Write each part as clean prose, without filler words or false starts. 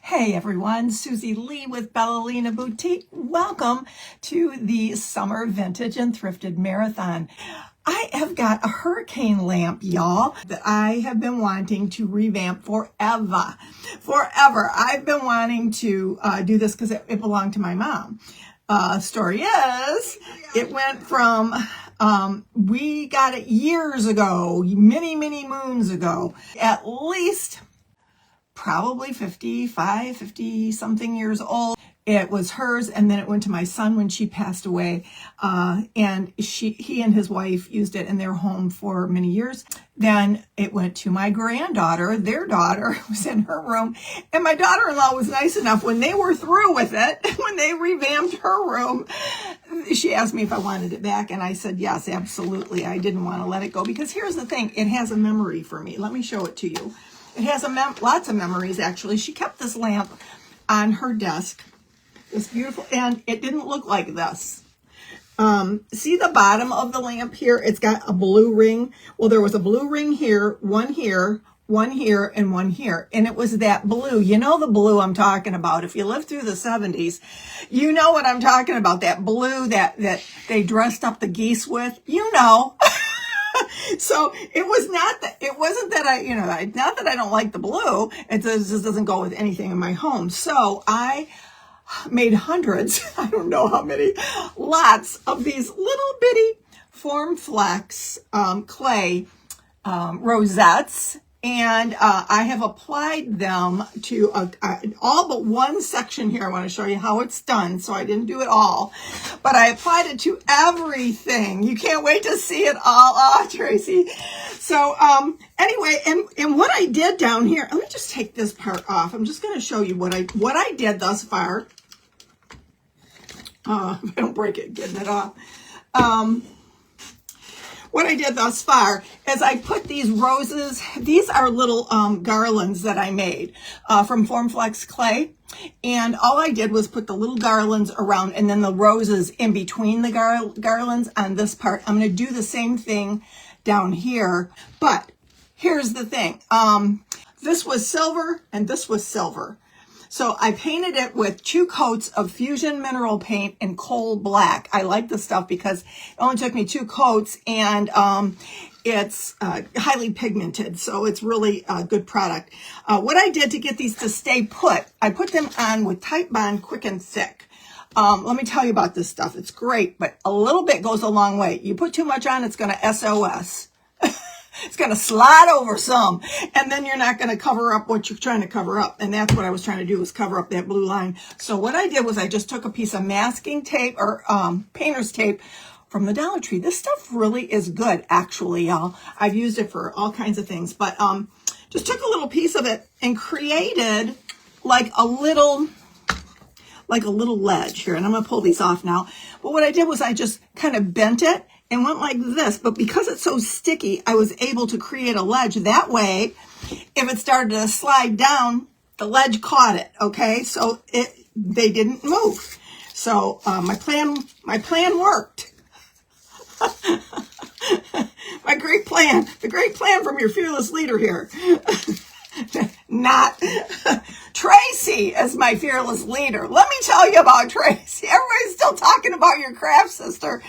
Hey everyone, Susie Lee with Bellalina Boutique. Welcome to the Summer Vintage and Thrifted Marathon. I have got a hurricane lamp, y'all, that I have been wanting to revamp forever. I've been wanting to do this because it belonged to my mom. Story is, it went from, we got it years ago, many moons ago, at least probably 50 something years old. It was hers, and then it went to my son when she passed away, and he and his wife used it in their home for many years. Then it went to my granddaughter. Their daughter was in her room, and my daughter-in-law was nice enough when they were through with it, when they revamped her room, she asked me if I wanted it back, and I said yes, absolutely. I didn't want to let it go, because here's the thing, it has a memory for me. Let me show it to you. It has lots of memories, actually. She kept this lamp on her desk. It's beautiful, and it didn't look like this. See the bottom of the lamp here? It's got a blue ring. Well, there was a blue ring here, one here, one here, and one here. And it was that blue. You know the blue I'm talking about. If you lived through the 70s, you know what I'm talking about. That blue that they dressed up the geese with. You know. So it wasn't that not that I don't like the blue. It just doesn't go with anything in my home. So I made hundreds, I don't know how many, lots of these little bitty Formflex clay rosettes. And I have applied them to all but one section here. I want to show you how it's done. So I didn't do it all, but I applied it to everything. You can't wait to see it all. Oh, Tracy. So anyway, and what I did down here, let me just take this part off. I'm just going to show you what I did thus far. I don't break it getting it off. What I did thus far is I put these roses, these are little garlands that I made from Formflex clay. And all I did was put the little garlands around and then the roses in between the garlands on this part. I'm going to do the same thing down here. But here's the thing. This was silver and this was silver. So I painted it with 2 coats of Fusion Mineral Paint in coal black. I like this stuff because it only took me 2 coats, and it's highly pigmented, so it's really a good product. What I did to get these to stay put, I put them on with Type Bond Quick and Thick. Let me tell you about this stuff. It's great, but a little bit goes a long way. You put too much on, it's going to SOS. It's going to slide over some, and then you're not going to cover up what you're trying to cover up. And that's what I was trying to do, was cover up that blue line. So what I did was I just took a piece of masking tape or painter's tape from the Dollar Tree. This stuff really is good, actually, y'all. I've used it for all kinds of things, but just took a little piece of it and created like a little ledge here. And I'm going to pull these off now. But what I did was I just kind of bent it and went like this, but because it's so sticky, I was able to create a ledge. That way, if it started to slide down, the ledge caught it, okay? So they didn't move. So my plan worked. The great plan from your fearless leader here. Not Tracy as my fearless leader. Let me tell you about Tracy. Everybody's still talking about your craft, sister.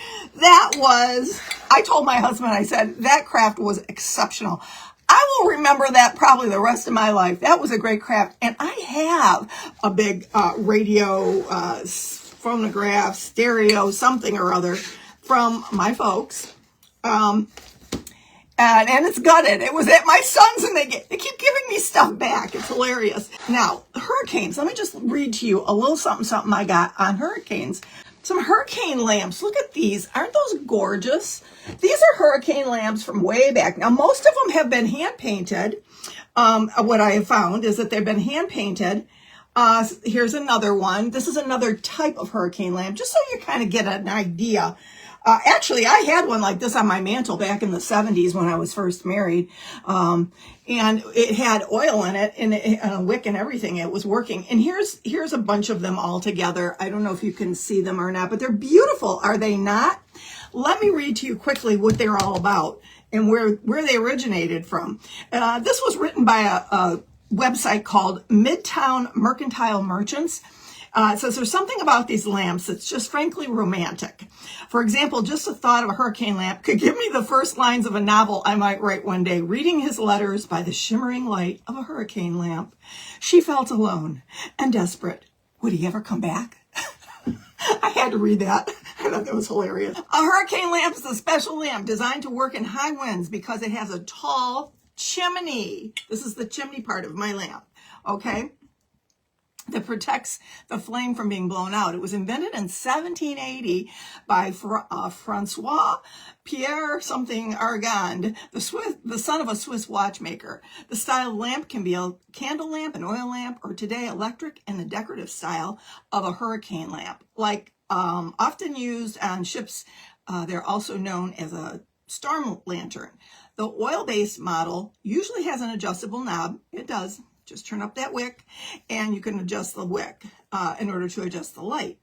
I told my husband, I said, that craft was exceptional. I will remember that probably the rest of my life. That was a great craft. And I have a big radio, phonograph, stereo, something or other from my folks. And it's gutted. It was at my son's, and they keep giving me stuff back. It's hilarious. Now, hurricanes. Let me just read to you a little something I got on hurricanes. Some hurricane lamps. Look at these. Aren't those gorgeous? These are hurricane lamps from way back. Now, most of them have been hand painted. What I have found is that they've been hand painted. Here's another one. This is another type of hurricane lamp, just so you kind of get an idea. Actually, I had one like this on my mantle back in the 70s when I was first married. And it had oil in it and a wick and everything. It was working. And here's a bunch of them all together. I don't know if you can see them or not, but they're beautiful. Are they not? Let me read to you quickly what they're all about and where they originated from. This was written by website called Midtown Mercantile Merchants. It says there's something about these lamps that's just frankly romantic. For example, just the thought of a hurricane lamp could give me the first lines of a novel I might write one day. Reading his letters by the shimmering light of a hurricane lamp, she felt alone and desperate. Would he ever come back? I had to read that. I thought that was hilarious. A hurricane lamp is a special lamp designed to work in high winds because it has a tall chimney. This is the chimney part of my lamp, okay? That protects the flame from being blown out. It was invented in 1780 by Francois Pierre something Argand, the son of a Swiss watchmaker. The style of lamp can be a candle lamp, an oil lamp, or today electric and the decorative style of a hurricane lamp. Like often used on ships, they're also known as a storm lantern. The oil-based model usually has an adjustable knob. It does. Just turn up that wick and you can adjust the wick in order to adjust the light.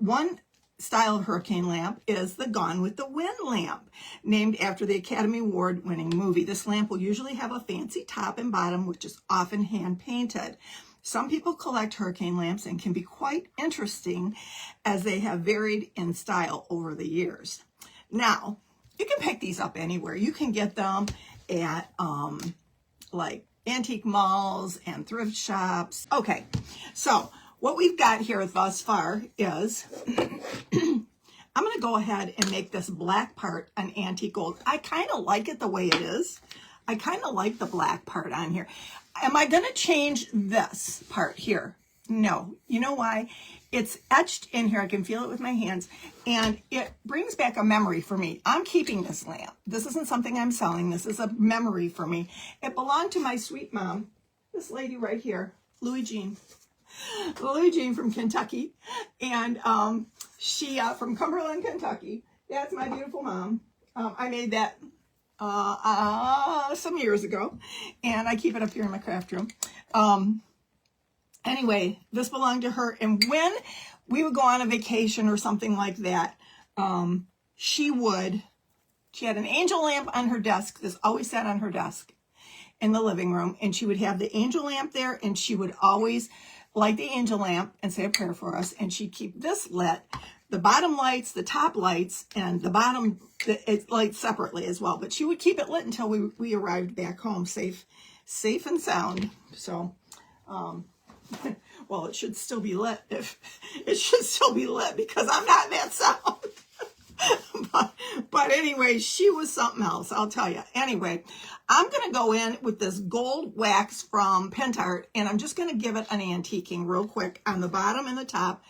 One style of hurricane lamp is the Gone with the Wind lamp, named after the Academy Award winning movie. This lamp will usually have a fancy top and bottom, which is often hand painted. Some people collect hurricane lamps and can be quite interesting as they have varied in style over the years. Now, you can pick these up anywhere. You can get them at like antique malls and thrift shops. Okay, so what we've got here thus far is I'm going to go ahead and make this black part an antique gold. I kind of like it the way it is. I kind of like the black part on here. Am I going to change this part here? No. You know why? It's etched in here. I can feel it with my hands, and it brings back a memory for me. I'm keeping this lamp. This isn't something I'm selling. This is a memory for me. It belonged to my sweet mom, this lady right here, Louie Jean from Kentucky, and she from Cumberland, Kentucky. That's my beautiful mom. I made that some years ago, and I keep it up here in my craft room. Anyway, this belonged to her, and when we would go on a vacation or something like that, she had an angel lamp on her desk. This always sat on her desk in the living room, and she would have the angel lamp there, and she would always light the angel lamp and say a prayer for us, and she'd keep this lit, the bottom lights, the top lights, and the bottom, it lights separately as well, but she would keep it lit until we arrived back home safe and sound. So, well, it should still be lit. It should still be lit because I'm not that sound. but anyway, she was something else, I'll tell you. Anyway, I'm going to go in with this gold wax from Pentart, and I'm just going to give it an antiquing real quick on the bottom and the top.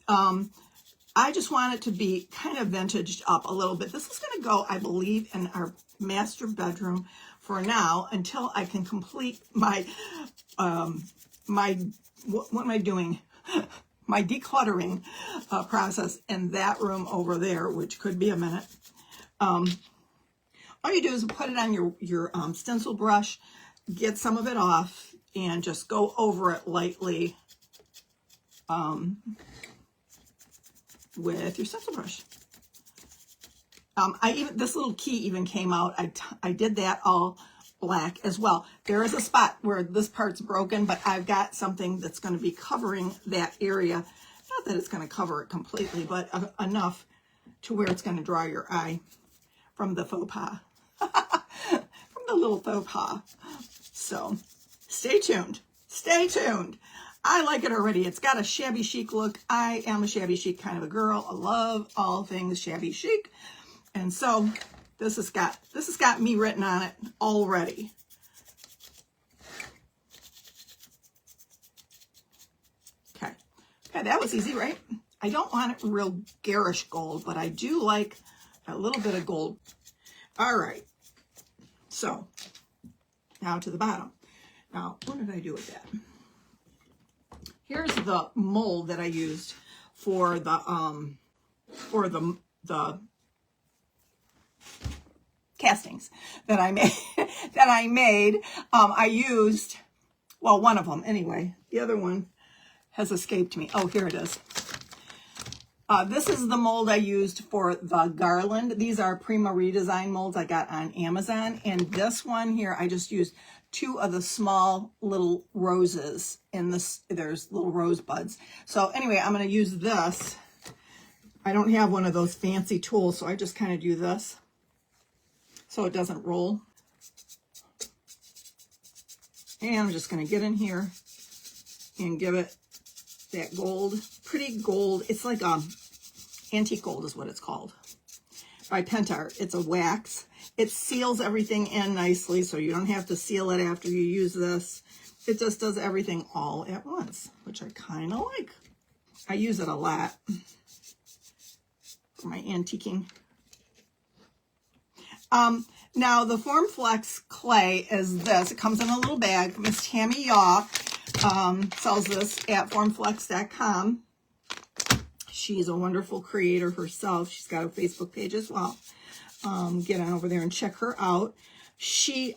I just want it to be kind of vintaged up a little bit. This is going to go, I believe, in our master bedroom for now until I can complete my what am I doing? My decluttering process in that room over there, which could be a minute. All you do is put it on your stencil brush, get some of it off, and just go over it lightly with your stencil brush. This little key even came out. I did that all black as well. There is a spot where this part's broken, but I've got something that's going to be covering that area. Not that it's going to cover it completely, but enough to where it's going to draw your eye from the faux pas. From the little faux pas. So stay tuned. Stay tuned. I like it already. It's got a shabby chic look. I am a shabby chic kind of a girl. I love all things shabby chic. And so this has got me written on it already. Okay, that was easy, right? I don't want it real garish gold, but I do like a little bit of gold. All right, so now to the bottom. Now, what did I do with that? Here's the mold that I used for the castings that I made. I used, well, one of them anyway. The other one has escaped me. Oh, here it is. This is the mold I used for the garland. These are Prima redesign molds I got on Amazon. And this one here, I just used 2 of the small little roses in this. There's little rose buds. So anyway, I'm going to use this. I don't have one of those fancy tools, so I just kind of do this so it doesn't roll. And I'm just going to get in here and give it that gold, pretty gold. It's like antique gold is what it's called, by Pentart. It's a wax. It seals everything in nicely, so you don't have to seal it after you use this. It just does everything all at once, which I kind of like. I use it a lot for my antiquing. Now the Formflex clay is this. It comes in a little bag. Miss Tammy Yaw sells this at formflex.com. She's a wonderful creator herself. She's got a Facebook page as well. Get on over there and check her out. She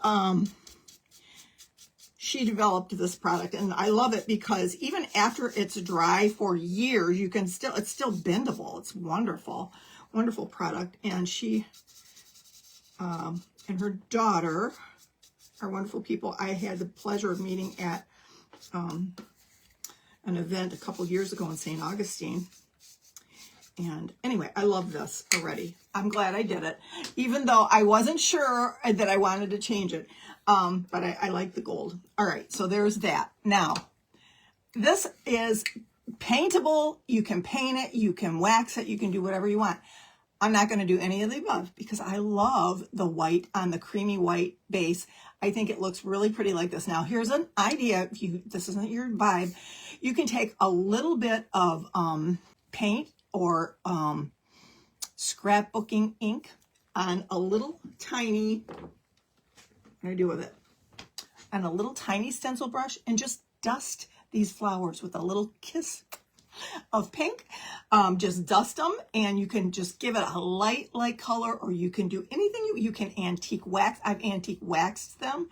developed this product, and I love it because even after it's dry for years, you can it's still bendable. It's wonderful, wonderful product. And she and her daughter are wonderful people. I had the pleasure of meeting at an event a couple years ago in St. Augustine. And anyway, I love this already. I'm glad I did it, even though I wasn't sure that I wanted to change it. But I like the gold. All right, so there's that. Now, this is paintable. You can paint it. You can wax it. You can do whatever you want. I'm not going to do any of the above because I love the white on the creamy white base. I think it looks really pretty like this. Now, here's an idea. If this isn't your vibe, you can take a little bit of paint or scrapbooking ink on a little tiny, what do I do with it? On a little tiny stencil brush, and just dust these flowers with a little kiss of pink. Just dust them, and you can just give it a light color, or you can do anything. You can antique wax. I've antique waxed them.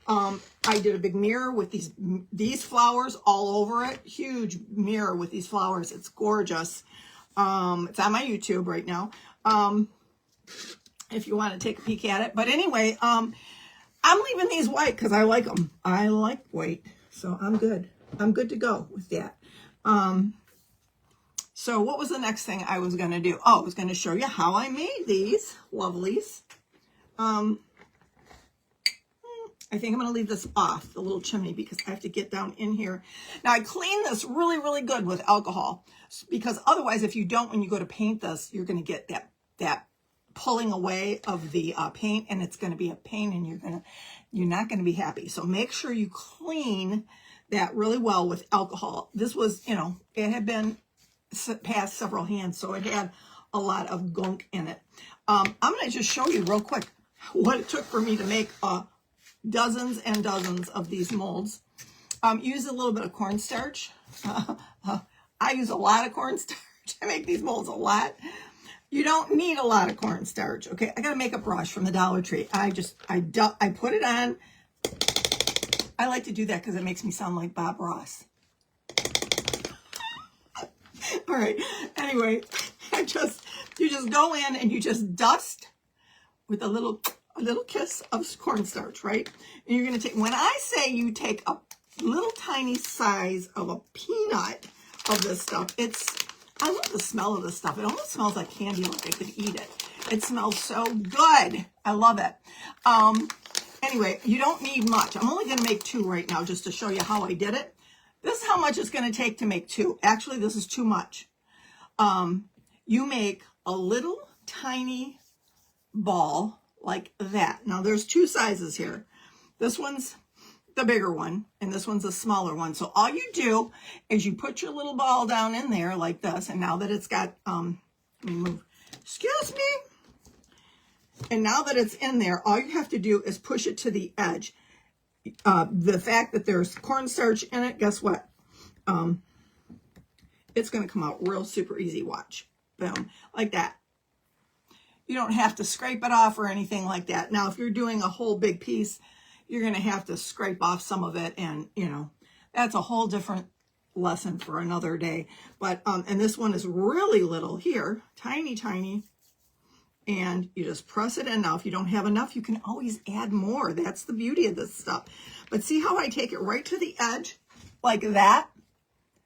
I did a big mirror with these flowers all over it. Huge mirror with these flowers. It's gorgeous. It's on my YouTube right now. If you want to take a peek at it. But anyway, I'm leaving these white because I like them. I like white, so I'm good. I'm good to go with that. So what was the next thing I was going to do? Oh, I was going to show you how I made these lovelies. I think I'm going to leave this off, the little chimney, because I have to get down in here. Now, I clean this really, really good with alcohol, because otherwise, if you don't, when you go to paint this, you're going to get that pulling away of the paint, and it's going to be a pain, and you're not going to be happy. So make sure you clean that really well with alcohol. This was, it had been past several hands, so it had a lot of gunk in it. I'm going to just show you real quick what it took for me to make dozens and dozens of these molds. Use a little bit of cornstarch. I use a lot of cornstarch. I make these molds a lot. You don't need a lot of cornstarch. Okay, I got a makeup brush from the Dollar Tree. I put it on. I like to do that because it makes me sound like Bob Ross. All right. Anyway, you just go in and you just dust with a little kiss of cornstarch, right? And you're going to take, when I say you take a little tiny size of a peanut of this stuff, I love the smell of this stuff. It almost smells like candy, like I could eat it. It smells so good. I love it. Anyway, you don't need much. I'm only going to make 2 right now just to show you how I did it. This is how much it's going to take to make 2. Actually, this is too much. You make a little tiny ball like that. Now, there's 2 sizes here. This one's the bigger one, and this one's the smaller one. So all you do is you put your little ball down in there like this, and now that it's got, let me move, excuse me. And now that it's in there, all you have to do is push it to the edge. The fact that there's cornstarch in it, guess what? It's going to come out real super easy. Watch. Boom. Like that. You don't have to scrape it off or anything like that. Now, if you're doing a whole big piece, you're going to have to scrape off some of it. And, that's a whole different lesson for another day. But, and this one is really little here. Tiny, tiny. and you just press it in. Now, if you don't have enough, you can always add more. That's the beauty of this stuff. But see how I take it right to the edge like that?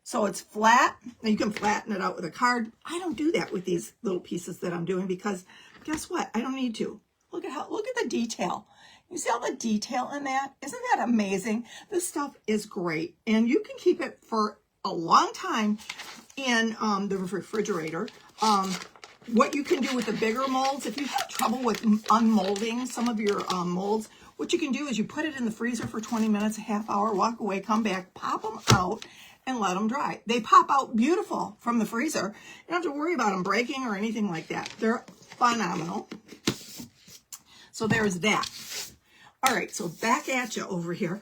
So it's flat. Now you can flatten it out with a card. I don't do that with these little pieces that I'm doing because guess what? I don't need to. Look at the detail. You see all the detail in that? Isn't that amazing? This stuff is great. And you can keep it for a long time in the refrigerator. What you can do with the bigger molds, if you have trouble with unmolding some of your molds, what you can do is you put it in the freezer for 20 minutes, a half hour, walk away, come back, pop them out, and let them dry. They pop out beautiful from the freezer. You don't have to worry about them breaking or anything like that. They're phenomenal. So there's that. All right, so back at you over here.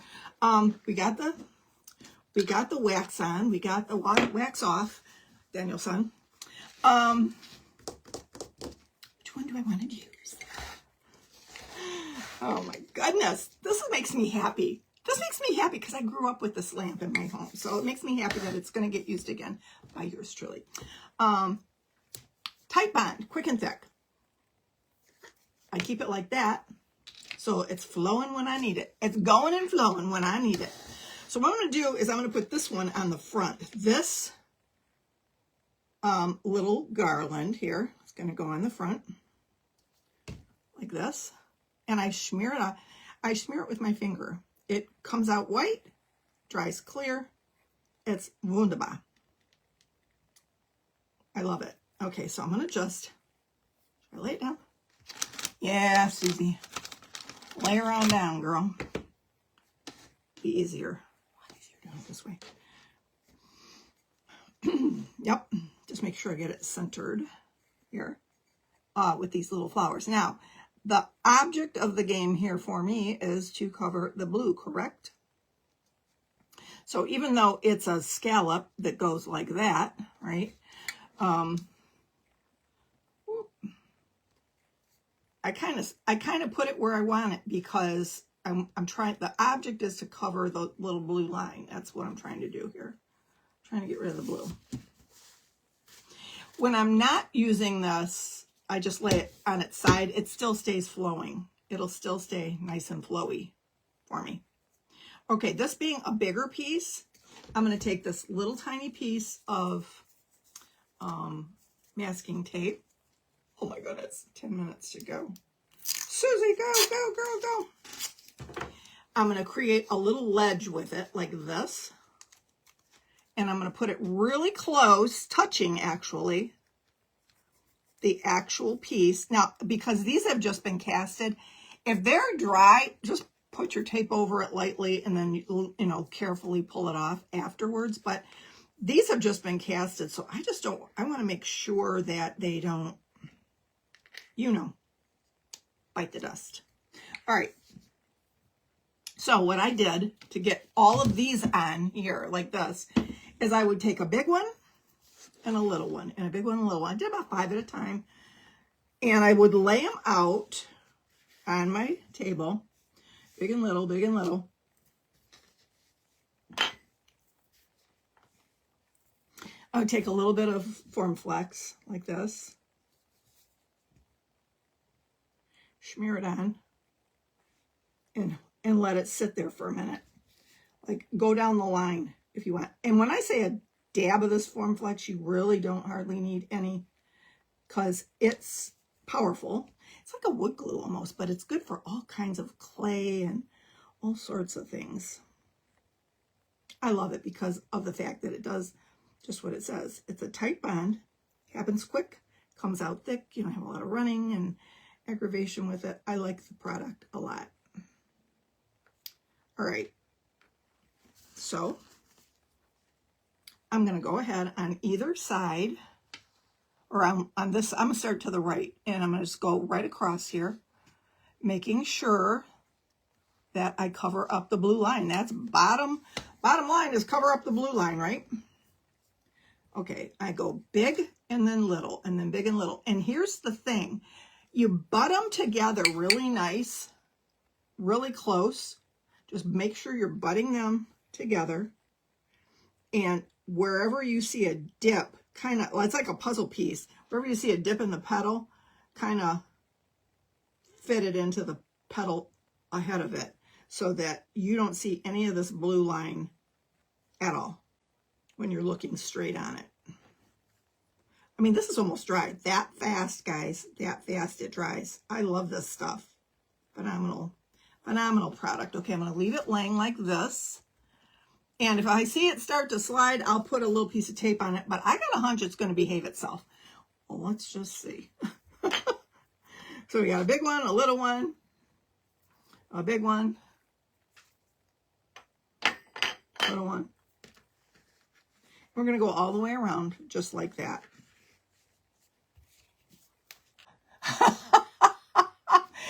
We got the wax on. We got the wax off, Danielson. Which one do I want to use? Oh my goodness, this makes me happy. This makes me happy because I grew up with this lamp in my home. So it makes me happy that it's going to get used again by yours truly. Tight bond, quick and thick. I keep it like that. So it's flowing when I need it. It's going and flowing when I need it. So what I'm going to do is I'm going to put this one on the front. This little garland here is going to go on the front like this. And I smear it on. I smear it with my finger. It comes out white, dries clear. It's wunderbar. I love it. Okay, so I'm going to just lay it down. Yeah, Susie. Lay her on down, girl. Be easier. A lot easier doing it this way. Yep. Just make sure I get it centered here with these little flowers. Now, the object of the game here for me is to cover the blue, correct? So even though it's a scallop that goes like that, right? I kind of put it where I want it because I'm trying, the object is to cover the little blue line. That's what I'm trying to do here. I'm trying to get rid of the blue. When I'm not using this, I just lay it on its side. It still stays flowing. It'll still stay nice and flowy for me. Okay, this being a bigger piece, I'm going to take this little tiny piece of masking tape. Oh my goodness, 10 minutes to go. Susie, go, go, girl, go. I'm going to create a little ledge with it like this. And I'm going to put it really close, touching actually the actual piece. Now, because these have just been casted, if they're dry, just put your tape over it lightly and then, you know, carefully pull it off afterwards. But these have just been casted, so I want to make sure that they don't, you know, bite the dust. All right. So what I did to get all of these on here like this is I would take a big one and a little one and a big one and a little one. I did about 5 at a time. And I would lay them out on my table, big and little, big and little. I would take a little bit of Form Flex like this. Smear it on and let it sit there for a minute. Like go down the line if you want. And when I say a dab of this Form Flex, you really don't hardly need any because it's powerful. It's like a wood glue almost, but it's good for all kinds of clay and all sorts of things. I love it because of the fact that it does just what it says. It's a tight bond, happens quick, comes out thick. You don't have a lot of running and aggravation with it. I like the product a lot. All right. So I'm going to go ahead on either side, or on this, I'm going to start to the right, and I'm going to just go right across here, making sure that I cover up the blue line. That's bottom line is cover up the blue line, right? Okay, I go big and then little, and then big and little. And here's the thing. You butt them together really nice, really close. Just make sure you're butting them together. And wherever you see a dip, kind of, well, it's like a puzzle piece. Wherever you see a dip in the petal, kind of fit it into the petal ahead of it so that you don't see any of this blue line at all when you're looking straight on it. I mean, this is almost dry. That fast, guys. That fast it dries. I love this stuff. Phenomenal. Phenomenal product. Okay, I'm going to leave it laying like this. And if I see it start to slide, I'll put a little piece of tape on it. But I got a hunch it's going to behave itself. Well, let's just see. So we got a big one, a little one, a big one, little one. We're going to go all the way around just like that.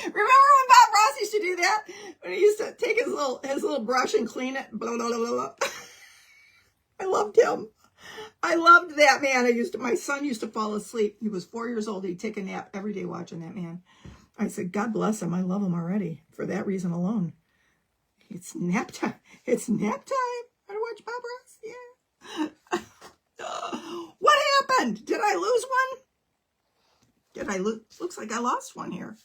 Remember when Bob Ross used to do that? When he used to take his little brush and clean it? Blah, blah, blah, blah. I loved him. I loved that man. My son used to fall asleep. He was 4 years old. He'd take a nap every day watching that man. I said, God bless him. I love him already for that reason alone. It's nap time. It's nap time. I watch Bob Ross. Yeah. What happened? Did I lose one? Did I lose? Looks like I lost one here.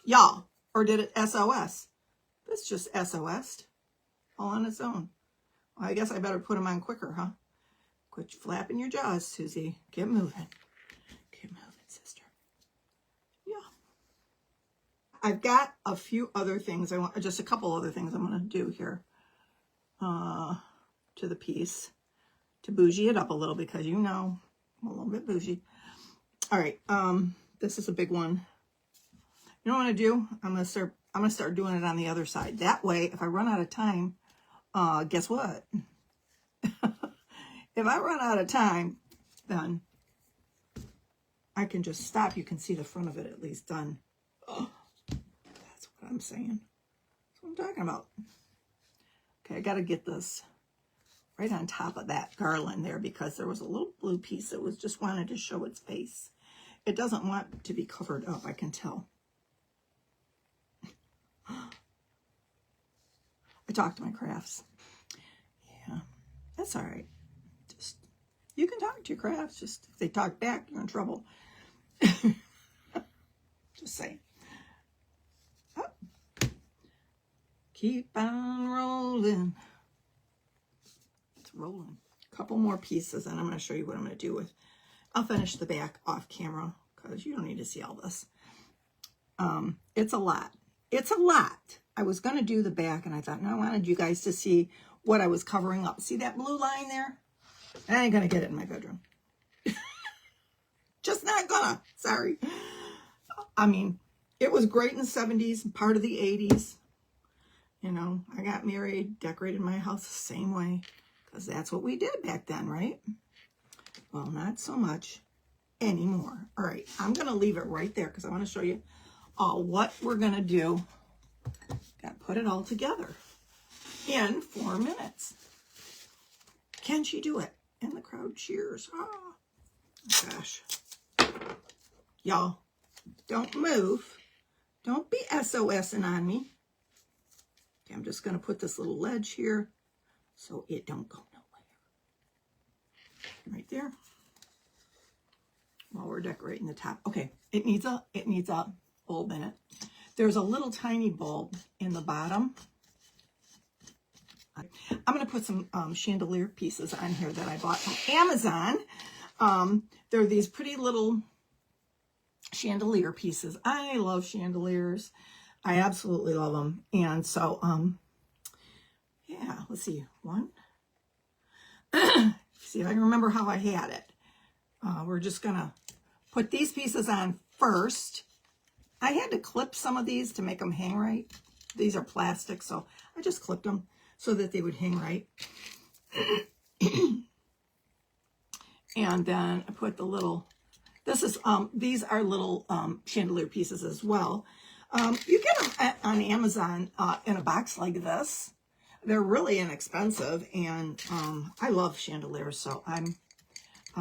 Y'all. Or did it SOS? It's just SOS. All on its own. Well, I guess I better put them on quicker, huh? Quit flapping your jaws, Susie. Get moving. Get moving, sister. Yeah. I've got a few other things. Just a couple other things I'm going to do here to the piece to bougie it up a little because you know I'm a little bit bougie. All right. This is a big one. You know what I'm going to do? I'm going to start doing it on the other side. That way, if I run out of time, guess what? If I run out of time, then I can just stop. You can see the front of it at least done. Oh, that's what I'm saying. That's what I'm talking about. Okay, I got to get this right on top of that garland there because there was a little blue piece that was just wanted to show its face. It doesn't want to be covered up, I can tell. I talk to my crafts. Yeah, that's all right. You can talk to your crafts. Just if they talk back, you're in trouble. Just saying. Oh. Keep on rolling. It's rolling. A couple more pieces, and I'm going to show you what I'm going to do with. I'll finish the back off camera because you don't need to see all this. It's a lot. It's a lot. I was going to do the back, and I thought, no, I wanted you guys to see what I was covering up. See that blue line there? I ain't going to get it in my bedroom. Just not gonna. Sorry. I mean, it was great in the 70s, part of the 80s. You know, I got married, decorated my house the same way. Because that's what we did back then, right? Well, not so much anymore. All right, I'm going to leave it right there because I want to show you what we're going to do. Got to put it all together in 4 minutes. Can she do it? And the crowd cheers. Oh, gosh. Y'all, don't move. Don't be SOSing on me. Okay, I'm just going to put this little ledge here so it don't go nowhere. Right there. While we're decorating the top. Okay, it needs a bulb in it. There's a little tiny bulb in the bottom. I'm going to put some chandelier pieces on here that I bought from Amazon. They're these pretty little chandelier pieces. I love chandeliers. I absolutely love them. And so, yeah, let's see. One. See if I can remember how I had it. We're just going to put these pieces on first. I had to clip some of these to make them hang right. These are plastic, so I just clipped them so that they would hang right. And then I put the little, these are little chandelier pieces as well. You get them on Amazon in a box like this. They're really inexpensive, and I love chandeliers, so I'm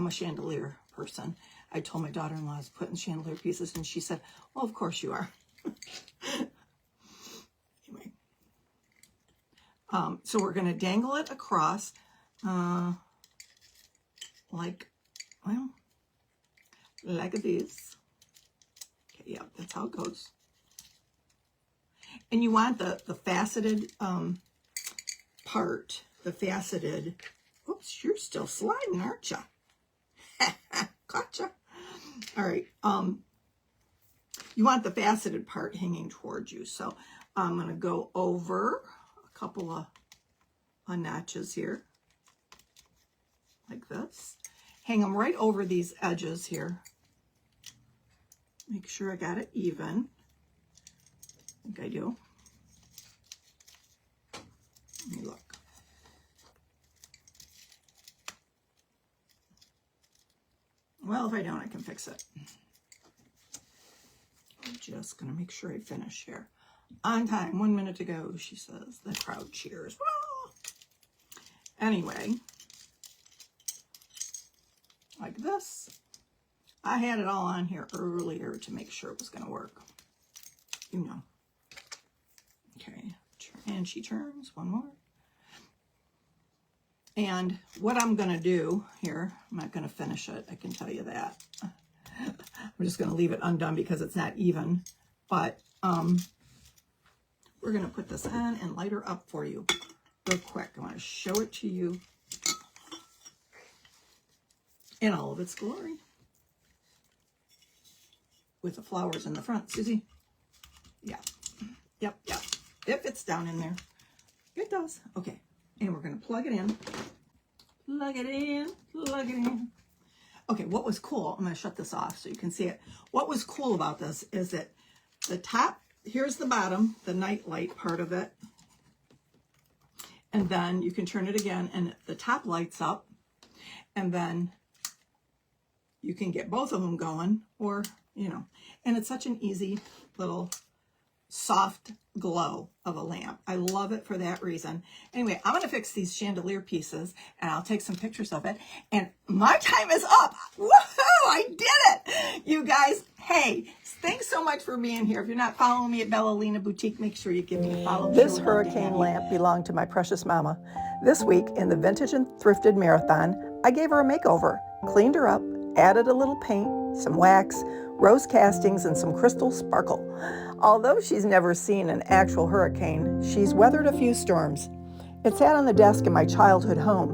a chandelier person. I told my daughter-in-law I was putting chandelier pieces, and she said, well, of course you are. Anyway. So we're going to dangle it across like this. Okay, yeah, that's how it goes. And you want the faceted part, the faceted, oops, you're still sliding, aren't you? Gotcha. All right. You want the faceted part hanging towards you. So I'm going to go over a couple of notches here, like this. Hang them right over these edges here. Make sure I got it even. I think I do. Let me look. Well, if I don't, I can fix it. I'm just going to make sure I finish here. On time, 1 minute to go, she says. The crowd cheers. Whoa! Anyway, like this. I had it all on here earlier to make sure it was going to work. You know. Okay, and she turns one more. And what I'm going to do here, I'm not going to finish it, I can tell you that. I'm just going to leave it undone because it's not even. But we're going to put this on and light her up for you real quick. I want to show it to you in all of its glory. With the flowers in the front, Susie. Yeah. Yep. If it's down in there. It does. Okay. And we're going to plug it in. Plug it in. Okay, what was cool, I'm going to shut this off so you can see it. What was cool about this is that the top, here's the bottom, the night light part of it. And then you can turn it again and the top lights up. And then you can get both of them going, or, you know. And it's such an easy little soft glow of a lamp. I love it for that reason. Anyway, I'm going to fix these chandelier pieces and I'll take some pictures of it. And my time is up. Woohoo! I did it! You guys, hey, thanks so much for being here. If you're not following me at Bellalina Boutique, make sure you give me a follow. This hurricane lamp belonged to my precious mama. This week in the Vintage and Thrifted Marathon, I gave her a makeover, cleaned her up, added a little paint, some wax, rose castings, and some crystal sparkle. Although she's never seen an actual hurricane, she's weathered a few storms. It sat on the desk in my childhood home.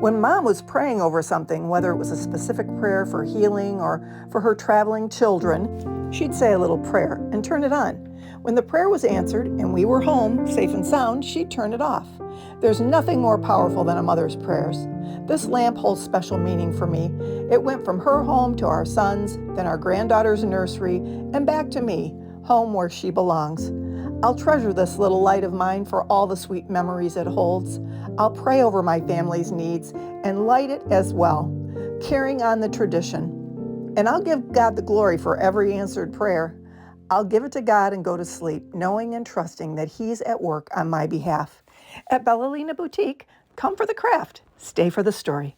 When Mom was praying over something, whether it was a specific prayer for healing or for her traveling children, she'd say a little prayer and turn it on. When the prayer was answered and we were home, safe and sound, she'd turn it off. There's nothing more powerful than a mother's prayers. This lamp holds special meaning for me. It went from her home to our sons, then our granddaughter's nursery, and back to me, home where she belongs. I'll treasure this little light of mine for all the sweet memories it holds. I'll pray over my family's needs and light it as well, carrying on the tradition. And I'll give God the glory for every answered prayer. I'll give it to God and go to sleep, knowing and trusting that He's at work on my behalf. At Bellalina Boutique, come for the craft, stay for the story.